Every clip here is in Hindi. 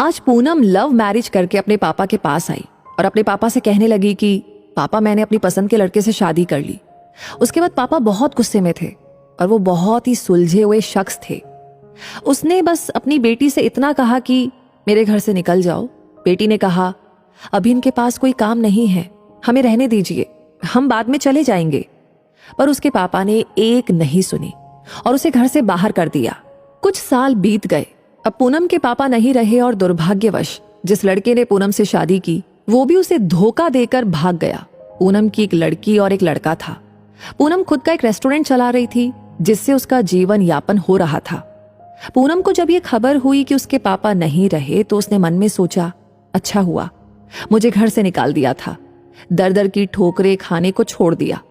आज पूनम लव मैरिज करके अपने पापा के पास आई और अपने पापा से कहने लगी कि पापा मैंने अपनी पसंद के लड़के से शादी कर ली। उसके बाद पापा बहुत गुस्से में थे और वो बहुत ही सुलझे हुए शख्स थे। उसने बस अपनी बेटी से इतना कहा कि मेरे घर से निकल जाओ। बेटी ने कहा अभी इनके पास कोई काम नहीं है, हमें रहने दीजिए, हम बाद में चले जाएंगे। पर उसके पापा ने एक नहीं सुनी और उसे घर से बाहर कर दिया। कुछ साल बीत गए। अब पूनम के पापा नहीं रहे और दुर्भाग्यवश जिस लड़के ने पूनम से शादी की वो भी उसे धोखा देकर भाग गया। पूनम की एक लड़की और एक लड़का था। पूनम खुद का एक रेस्टोरेंट चला रही थी जिससे उसका जीवन यापन हो रहा था। पूनम को जब ये खबर हुई कि उसके पापा नहीं रहे तो उसने मन में सोचा, अच्छा हुआ मुझे घर से निकाल दिया था, दर दर की ठोकरें खाने को छोड़ दिया।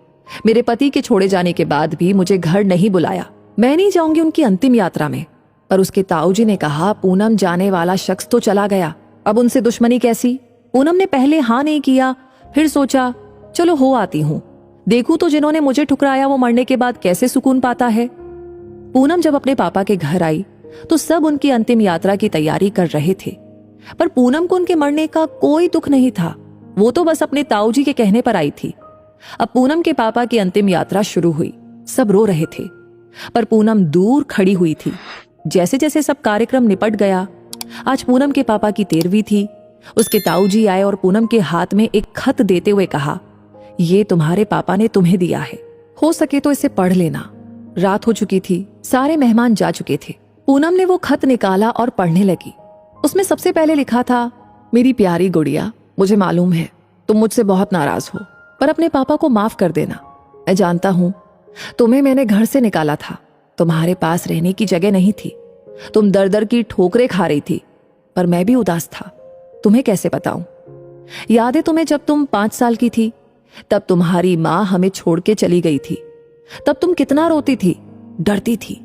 मेरे पति के छोड़े जाने के बाद भी मुझे घर नहीं बुलाया। मैं नहीं जाऊंगी उनकी अंतिम यात्रा में। पर उसके ताऊजी ने कहा पूनम जाने वाला शख्स तो चला गया, अब उनसे दुश्मनी कैसी। पूनम ने पहले हाँ नहीं किया, फिर सोचा चलो हो आती हूं, देखूं तो जिन्होंने मुझे ठुकराया वो मरने के बाद कैसे सुकून पाता है। पूनम जब अपने पापा के घर आई तो सब उनकी अंतिम यात्रा की तैयारी कर रहे थे, पर पूनम को उनके मरने का कोई दुख नहीं था। वो तो बस अपने ताऊजी के कहने पर आई थी। अब पूनम के पापा की अंतिम यात्रा शुरू हुई। सब रो रहे थे पर पूनम दूर खड़ी हुई थी। जैसे जैसे सब कार्यक्रम निपट गया, आज पूनम के पापा की 13वीं थी। उसके ताऊजी आए और पूनम के हाथ में एक खत देते हुए कहा, ये तुम्हारे पापा ने तुम्हें दिया है, हो सके तो इसे पढ़ लेना। रात हो चुकी थी, सारे मेहमान जा चुके थे। पूनम ने वो खत निकाला और पढ़ने लगी। उसमें सबसे पहले लिखा था, मेरी प्यारी गुड़िया, मुझे मालूम है तुम मुझसे बहुत नाराज हो, पर अपने पापा को माफ कर देना। मैं जानता हूं तुम्हें मैंने घर से निकाला था, तुम्हारे पास रहने की जगह नहीं थी, तुम दर दर की ठोकरें खा रही थी, पर मैं भी उदास था, तुम्हें कैसे बताऊं। याद है तुम्हें जब तुम 5 साल की थी, तब तुम्हारी माँ हमें छोड़ के चली गई थी। तब तुम कितना रोती थी, डरती थी,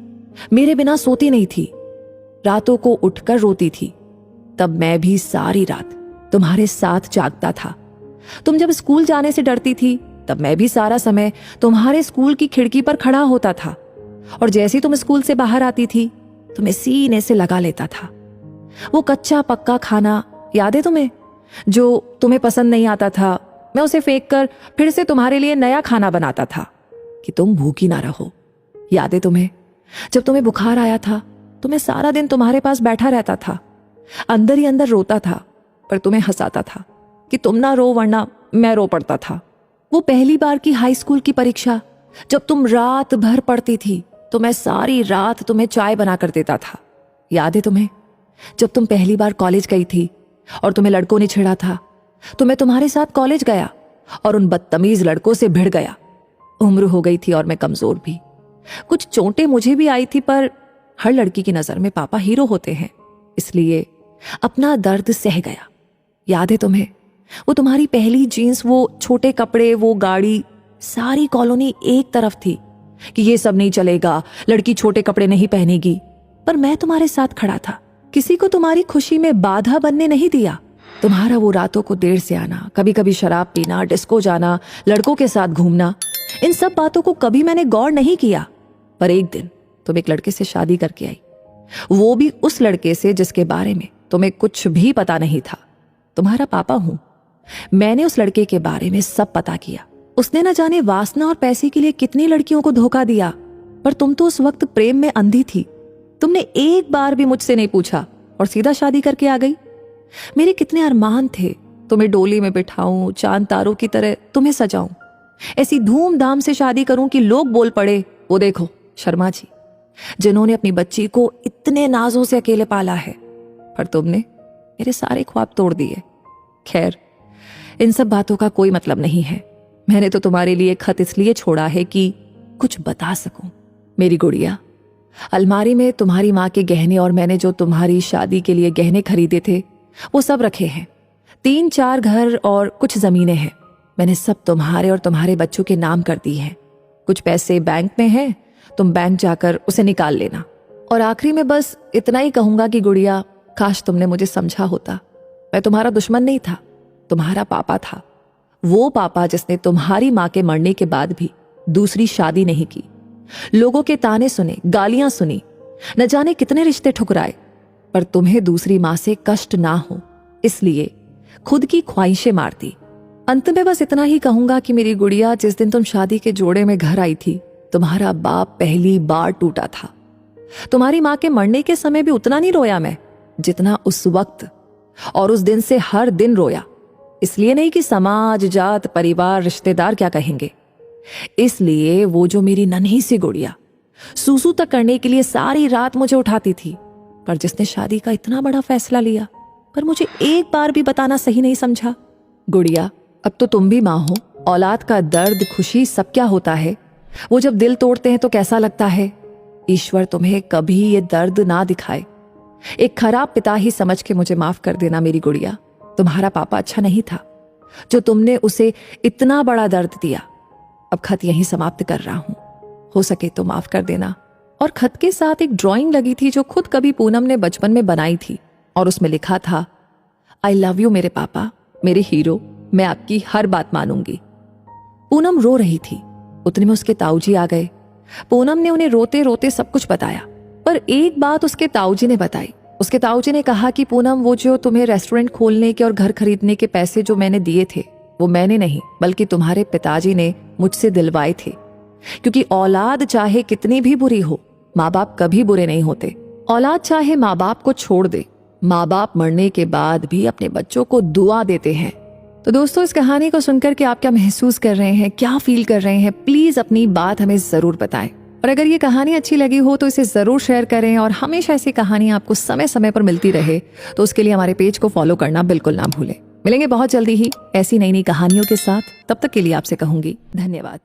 मेरे बिना सोती नहीं थी, रातों को उठकर रोती थी। तब मैं भी सारी रात तुम्हारे साथ जागता था। तुम जब स्कूल जाने से डरती थी तब मैं भी सारा समय तुम्हारे स्कूल की खिड़की पर खड़ा होता था, और जैसे तुम स्कूल से बाहर आती थी तुम्हें सीने से लगा लेता था। वो कच्चा पक्का खाना याद है तुम्हें, जो तुम्हें पसंद नहीं आता था, मैं उसे फेंक कर फिर से तुम्हारे लिए नया खाना बनाता था कि तुम भूखी ना रहो। याद है तुम्हें जब तुम्हें बुखार आया था तो मैं सारा दिन तुम्हारे पास बैठा रहता था, अंदर ही अंदर रोता था, पर तुम्हें हंसाता था कि तुम ना रो वरना मैं रो पड़ता था। वो पहली बार की हाई स्कूल की परीक्षा जब तुम रात भर पढ़ती थी तो मैं सारी रात तुम्हें चाय बना कर देता था। याद है तुम्हें जब तुम पहली बार कॉलेज गई थी और तुम्हें लड़कों ने छेड़ा था तो मैं तुम्हारे साथ कॉलेज गया और उन बदतमीज लड़कों से भिड़ गया। उम्र हो गई थी और मैं कमजोर भी, कुछ चोटें मुझे भी आई थी, पर हर लड़की की नजर में पापा हीरो होते हैं, इसलिए अपना दर्द सह गया। याद है तुम्हें वो तुम्हारी पहली जीन्स, वो छोटे कपड़े, वो गाड़ी, सारी कॉलोनी एक तरफ थी कि ये सब नहीं चलेगा, लड़की छोटे कपड़े नहीं पहनेगी, पर मैं तुम्हारे साथ खड़ा था, किसी को तुम्हारी खुशी में बाधा बनने नहीं दिया। तुम्हारा वो रातों को देर से आना, कभी कभी शराब पीना, डिस्को जाना, लड़कों के साथ घूमना, इन सब बातों को कभी मैंने गौर नहीं किया। पर एक दिन तुम एक लड़के से शादी करके आई, वो भी उस लड़के से जिसके बारे में तुम्हें कुछ भी पता नहीं था। तुम्हारा पापा हूं, मैंने उस लड़के के बारे में सब पता किया। उसने न जाने वासना और पैसे के लिए कितनी लड़कियों को धोखा दिया, पर तुम तो उस वक्त प्रेम में अंधी थी। तुमने एक बार भी मुझसे नहीं पूछा और सीधा शादी करके आ गई। मेरे कितने अरमान थे, तुम्हें डोली में बिठाऊं, चांद तारों की तरह तुम्हें सजाऊं, ऐसी धूमधाम से शादी करूं कि लोग बोल पड़े, वो देखो शर्मा जी, जिन्होंने अपनी बच्ची को इतने नाजों से अकेले पाला है। पर तुमने मेरे सारे ख्वाब तोड़ दिए। खैर, इन सब बातों का कोई मतलब नहीं है। मैंने तो तुम्हारे लिए खत इसलिए छोड़ा है कि कुछ बता सकूं। मेरी गुड़िया, अलमारी में तुम्हारी माँ के गहने और मैंने जो तुम्हारी शादी के लिए गहने खरीदे थे वो सब रखे हैं। 3-4 घर और कुछ जमीनें हैं, मैंने सब तुम्हारे और तुम्हारे बच्चों के नाम कर दी हैं। कुछ पैसे बैंक में हैं, तुम बैंक जाकर उसे निकाल लेना। और आखिरी में बस इतना ही कहूंगा कि गुड़िया, काश तुमने मुझे समझा होता। मैं तुम्हारा दुश्मन नहीं था, तुम्हारा पापा था, वो पापा जिसने तुम्हारी माँ के मरने के बाद भी दूसरी शादी नहीं की, लोगों के ताने सुने, गालियां सुनी, न जाने कितने रिश्ते ठुकराए, पर तुम्हें दूसरी माँ से कष्ट ना हो इसलिए खुद की ख्वाहिशें मारती। अंत में बस इतना ही कहूंगा कि मेरी गुड़िया, जिस दिन तुम शादी के जोड़े में घर आई थी, तुम्हारा बाप पहली बार टूटा था। तुम्हारी माँ के मरने के समय भी उतना नहीं रोया मैं जितना उस वक्त, और उस दिन से हर दिन रोया। इसलिए नहीं कि समाज, जात, परिवार, रिश्तेदार क्या कहेंगे, इसलिए वो जो मेरी नन्ही सी गुड़िया सूसू तक करने के लिए सारी रात मुझे उठाती थी, पर जिसने शादी का इतना बड़ा फैसला लिया पर मुझे एक बार भी बताना सही नहीं समझा। गुड़िया, अब तो तुम भी माँ हो। औलाद का दर्द, खुशी सब क्या होता है, वो जब दिल तोड़ते हैं तो कैसा लगता है। ईश्वर तुम्हें कभी ये दर्द ना दिखाए। एक खराब पिता ही समझ के मुझे माफ कर देना मेरी गुड़िया। तुम्हारा पापा अच्छा नहीं था जो तुमने उसे इतना बड़ा दर्द दिया। अब खत यहीं समाप्त कर रहा हूं, हो सके तो माफ कर देना। और खत के साथ एक ड्राइंग लगी थी जो खुद कभी पूनम ने बचपन में बनाई थी, और उसमें लिखा था, आई लव यू मेरे पापा, मेरे हीरो, मैं आपकी हर बात मानूंगी। पूनम रो रही थी। उतने में उसके ताऊजी आ गए। पूनम ने उन्हें रोते रोते सब कुछ बताया, पर एक बात उसके ताऊजी ने बताई। उसके ताऊजी ने कहा कि पूनम, वो जो तुम्हें रेस्टोरेंट खोलने के और घर खरीदने के पैसे जो मैंने दिए थे, वो मैंने नहीं बल्कि तुम्हारे पिताजी ने मुझसे दिलवाए थे। क्योंकि औलाद चाहे कितनी भी बुरी हो, माँ बाप कभी बुरे नहीं होते। औलाद चाहे माँ बाप को छोड़ दे, माँ बाप मरने के बाद भी अपने बच्चों को दुआ देते हैं। तो दोस्तों, इस कहानी को सुनकर के आप क्या महसूस कर रहे हैं, क्या फील कर रहे हैं, प्लीज अपनी बात हमें जरूर बताएं। और अगर ये कहानी अच्छी लगी हो तो इसे जरूर शेयर करें, और हमेशा ऐसी कहानी आपको समय समय पर मिलती रहे तो उसके लिए हमारे पेज को फॉलो करना बिल्कुल ना भूलें। मिलेंगे बहुत जल्दी ही ऐसी नई नई कहानियों के साथ। तब तक के लिए आपसे कहूंगी धन्यवाद।